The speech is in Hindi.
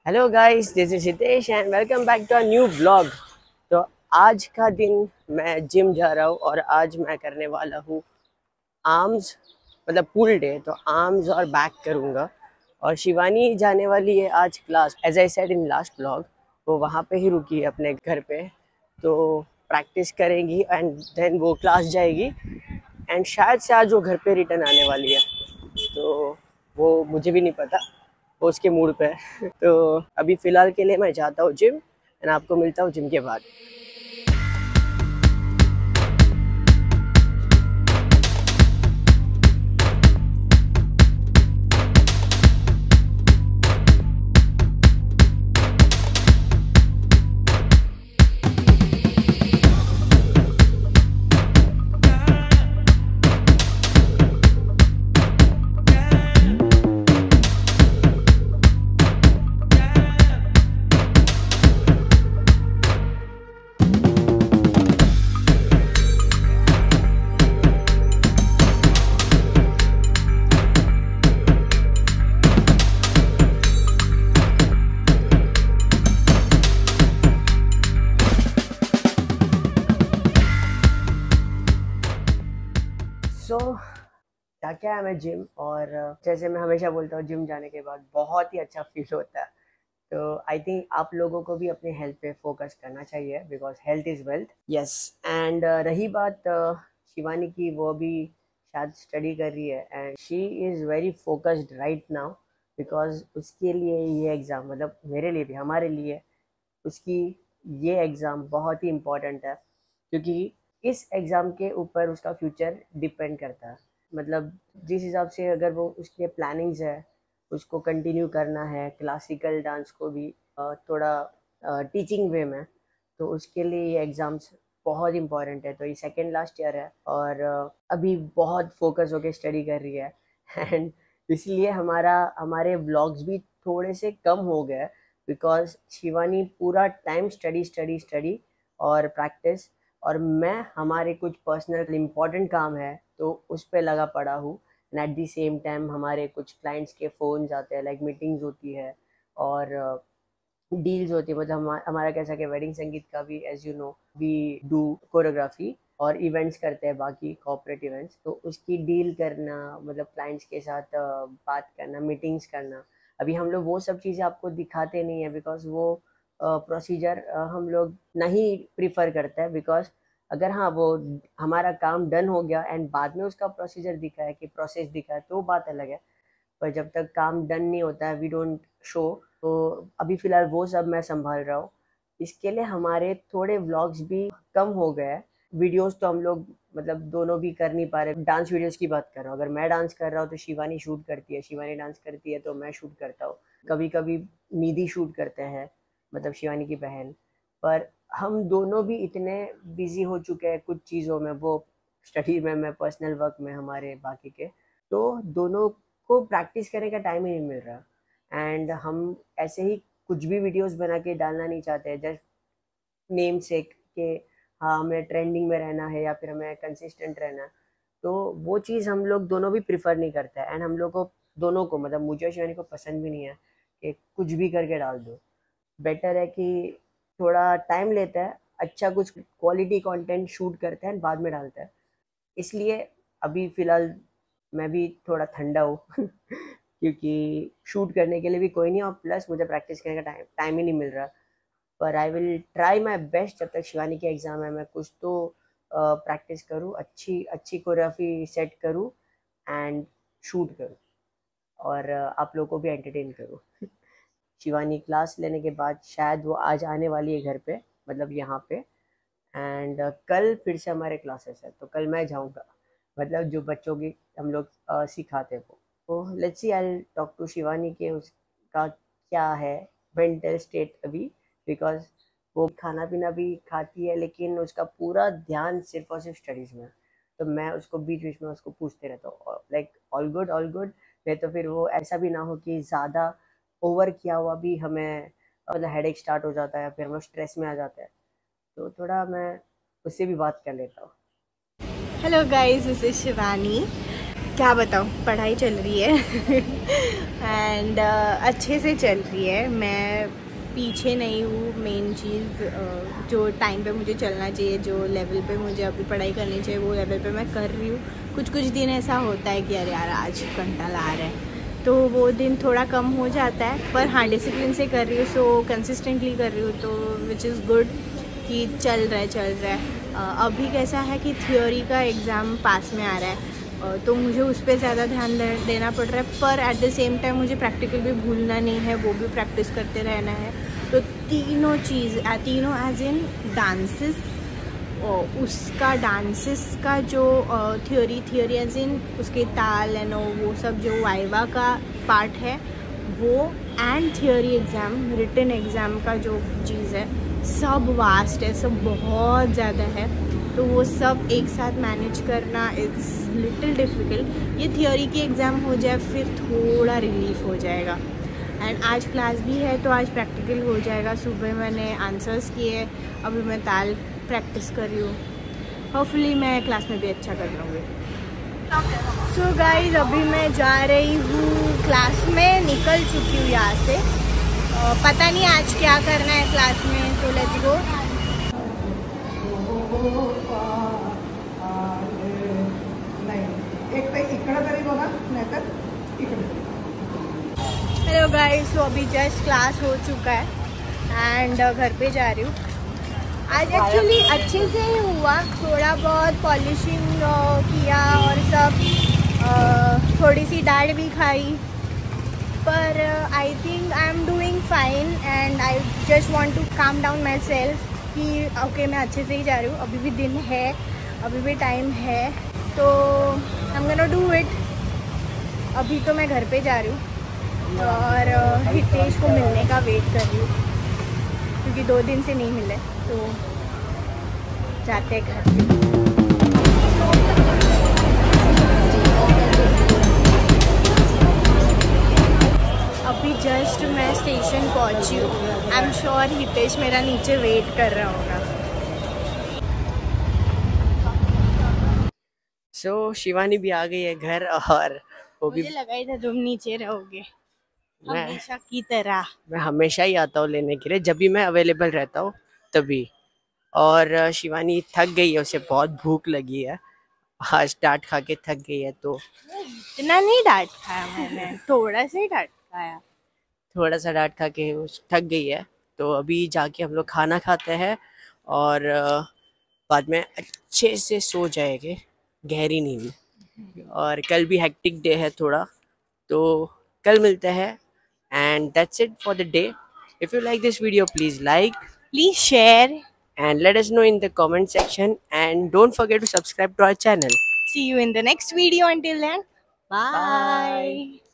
Hello guys, this is Hitesh and welcome back to a new blog. तो आज का दिन मैं जिम जा रहा हूँ और आज मैं करने वाला हूँ आर्म्स, मतलब पुल डे। तो आर्म्स और बैक करूँगा और शिवानी जाने वाली है आज class, as I said in last blog. वो वहाँ पे ही रुकी है अपने घर पे, तो प्रैक्टिस करेंगी एंड देन वो क्लास जाएगी एंड शायद से आज वो घर पे रिटर्न आने वाली है। तो वो मुझे भी नहीं पता, वो उसके मूड पे है। तो अभी फ़िलहाल के लिए मैं जाता हूँ जिम एंड आपको मिलता हूँ जिम के बाद। सो क्या क्या है मैं जिम, और जैसे मैं हमेशा बोलता हूँ जिम जाने के बाद बहुत ही अच्छा फील होता है। तो आई थिंक आप लोगों को भी अपने हेल्थ पे फोकस करना चाहिए, because health is wealth. Yes. And रही बात शिवानी की, वो भी शायद स्टडी कर रही है and she is very focused right now, because उसके लिए ये एग्ज़ाम, मतलब मेरे लिए भी, हमारे लिए उसकी ये एग्ज़ाम बहुत ही इम्पोर्टेंट है, क्योंकि इस एग्ज़ाम के ऊपर उसका फ्यूचर डिपेंड करता है। मतलब जिस हिसाब से अगर वो उसके प्लानिंग्स है, उसको कंटिन्यू करना है क्लासिकल डांस को भी थोड़ा टीचिंग वे में, तो उसके लिए ये एग्ज़ाम्स बहुत इम्पॉर्टेंट है। तो ये सेकेंड लास्ट ईयर है और अभी बहुत फोकस होके स्टडी कर रही है एंड इसलिए हमारे व्लॉग्स भी थोड़े से कम हो गए, बिकॉज शिवानी पूरा टाइम स्टडी स्टडी स्टडी और प्रैक्टिस, और मैं हमारे कुछ पर्सनल इम्पोर्टेंट काम है तो उस पर लगा पड़ा हूँ। And at the same time हमारे कुछ क्लाइंट्स के फ़ोन्स आते हैं, लाइक मीटिंग्स होती है और डील्स होती है। मतलब हमारा कैसा कि वेडिंग संगीत का भी, as you know, we do choreography और इवेंट्स करते हैं, बाकी कॉर्पोरेट इवेंट्स, तो उसकी डील करना, मतलब क्लाइंट्स के साथ बात करना, मीटिंग्स करना। अभी हम लोग वो सब चीज़ें आपको दिखाते नहीं है, बिकॉज वो प्रोसीजर हम लोग नहीं प्रिफर करते हैं। बिकॉज अगर हाँ वो हमारा काम डन हो गया एंड बाद में उसका प्रोसीजर दिखा है कि प्रोसेस दिखा है, तो बात अलग है। पर जब तक काम डन नहीं होता है वी डोंट शो। तो अभी फ़िलहाल वो सब मैं संभाल रहा हूँ। इसके लिए हमारे थोड़े व्लॉग्स भी कम हो गए हैं। वीडियोस तो हम लोग मतलब दोनों भी कर नहीं पा रहे। डांस वीडियोस की बात कर रहा हूँ, अगर मैं डांस कर रहा हूँ तो शिवानी शूट करती है, शिवानी डांस करती है तो मैं शूट करता हूँ। कभी कभी निधि शूट करते हैं, मतलब शिवानी की बहन। पर हम दोनों भी इतने बिजी हो चुके हैं कुछ चीज़ों में, वो स्टडी में, मैं पर्सनल वर्क में, हमारे बाकी के, तो दोनों को प्रैक्टिस करने का टाइम ही नहीं मिल रहा। एंड हम ऐसे ही कुछ भी वीडियोस बना के डालना नहीं चाहते, जस्ट नेम से कि हाँ हमें ट्रेंडिंग में रहना है या फिर हमें कंसिस्टेंट रहना है। तो वो चीज़ हम लोग दोनों भी प्रिफर नहीं करते हैं एंड हम लोग को, दोनों को, मतलब मुझे और शिवानी को पसंद भी नहीं है कि कुछ भी करके डाल दो। बेटर है कि थोड़ा टाइम लेते हैं, अच्छा कुछ क्वालिटी कंटेंट शूट करते हैं बाद में डालते हैं। इसलिए अभी फ़िलहाल मैं भी थोड़ा ठंडा हूँ क्योंकि शूट करने के लिए भी कोई नहीं, और प्लस मुझे प्रैक्टिस करने का टाइम टाइम ही नहीं मिल रहा। पर I will try my best, जब तक शिवानी की एग्ज़ाम है मैं कुछ तो प्रैक्टिस करूँ, अच्छी अच्छी कोरियोग्राफी सेट करूँ एंड शूट करूँ, और आप लोगों को भी एंटरटेन करूँ। शिवानी क्लास लेने के बाद शायद वो आज आने वाली है घर पे, मतलब यहाँ पे। एंड कल फिर से हमारे क्लासेस है, तो कल मैं जाऊँगा, मतलब जो बच्चों की हम लोग सिखाते हैं वो। तो let's see, I talk to Shivani के उसका क्या है मेंटल स्टेट अभी, बिकॉज वो खाना पीना भी खाती है लेकिन उसका पूरा ध्यान सिर्फ और सिर्फ स्टडीज़ में है। तो मैं उसको बीच बीच में उसको पूछते रहता हूँ, like all good all good, नहीं तो फिर वो ऐसा भी ना हो कि ज़्यादा ओवर किया हुआ भी हमें, मतलब हेडेक स्टार्ट हो जाता है या फिर हम लोग स्ट्रेस में आ जाते हैं। तो थोड़ा मैं उससे भी बात कर लेता हूँ। Hello guys, this is Shivani. क्या बताऊँ, पढ़ाई चल रही है एंड अच्छे से चल रही है। मैं पीछे नहीं हूँ। मेन चीज़ जो टाइम पे मुझे चलना चाहिए, जो लेवल पे मुझे अभी पढ़ाई करनी चाहिए, वो लेवल पे मैं कर रही हूँ। कुछ कुछ दिन ऐसा होता है कि अरे यार आज घंटा ला रहा है, तो वो दिन थोड़ा कम हो जाता है, पर हाँ डिसिप्लिन से कर रही हूँ, सो कंसिस्टेंटली कर रही हूँ, तो विच इज़ गुड कि चल रहा है। अभी कैसा है कि थियोरी का एग्ज़ाम पास में आ रहा है, तो मुझे उस पर ज़्यादा ध्यान देना पड़ रहा है, पर एट द सेम टाइम मुझे प्रैक्टिकल भी भूलना नहीं है, वो भी प्रैक्टिस करते रहना है। तो तीनों एज इन डांसेस, उसका डांसेस का जो थियोरी एज इन उसके ताल एंड वो सब जो वाइवा का पार्ट है वो, and theory exam, written exam का जो चीज़ है, सब वास्ट है, सब बहुत ज़्यादा है। तो वो सब एक साथ मैनेज करना इट्स लिटिल डिफ़िकल्ट। ये थियोरी की एग्ज़ाम हो जाए फिर थोड़ा रिलीफ हो जाएगा। एंड आज क्लास भी है तो आज प्रैक्टिकल हो जाएगा। सुबह मैंने आंसर्स किए, अभी मैं ताल प्रैक्टिस कर रही हूँ। होपफुली मैं क्लास में भी अच्छा कर लूँगी। सो गाइज अभी मैं जा रही हूँ क्लास में, निकल चुकी हूँ यहाँ से। पता नहीं आज क्या करना है क्लास में, तो लेट्स गो। हेलो गाइस, तो अभी जस्ट क्लास हो चुका है एंड घर पे जा रही हूँ। आज एक्चुअली अच्छे से ही हुआ, थोड़ा बहुत पॉलिशिंग किया और सब, थोड़ी सी डांट भी खाई, पर I think I am doing fine and I just want to calm down myself कि ओके मैं अच्छे से ही जा रही हूँ, अभी भी दिन है, अभी भी टाइम है, तो I am gonna do it. अभी तो मैं घर पे जा रही हूँ और हितेश को मिलने का वेट कर रही हूँ, क्योंकि 2 दिन से नहीं मिले, तो जाते घर पे। अभी जस्ट मैं स्टेशन पहुँची हूँ। आई एम श्योर हितेश मेरा नीचे वेट कर रहा होगा। सो शिवानी भी आ गई है घर, और वो भी, मुझे लगा ही था तुम नीचे रहोगे हमेशा की तरह। मैं हमेशा ही आता हूँ लेने के लिए, जब भी मैं अवेलेबल रहता हूँ तभी। और शिवानी थक गई है, उसे बहुत भूख लगी है, आज डांट खा के थक गई है, तो इतना नहीं डांट खाया मैंने, थोड़ा सा ही डांट खाया। थोड़ा सा डांट खा के थक गई है। तो अभी जाके हम लोग खाना खाते हैं और बाद में अच्छे से सो जाएंगे गहरी नींद में। और कल भी हेक्टिक डे है थोड़ा, तो कल मिलते हैं। And that's it for the day. If you like this video, please like, please share and let us know in the comment section, and don't forget to subscribe to our channel. See you in the next video. Until then, bye. Bye.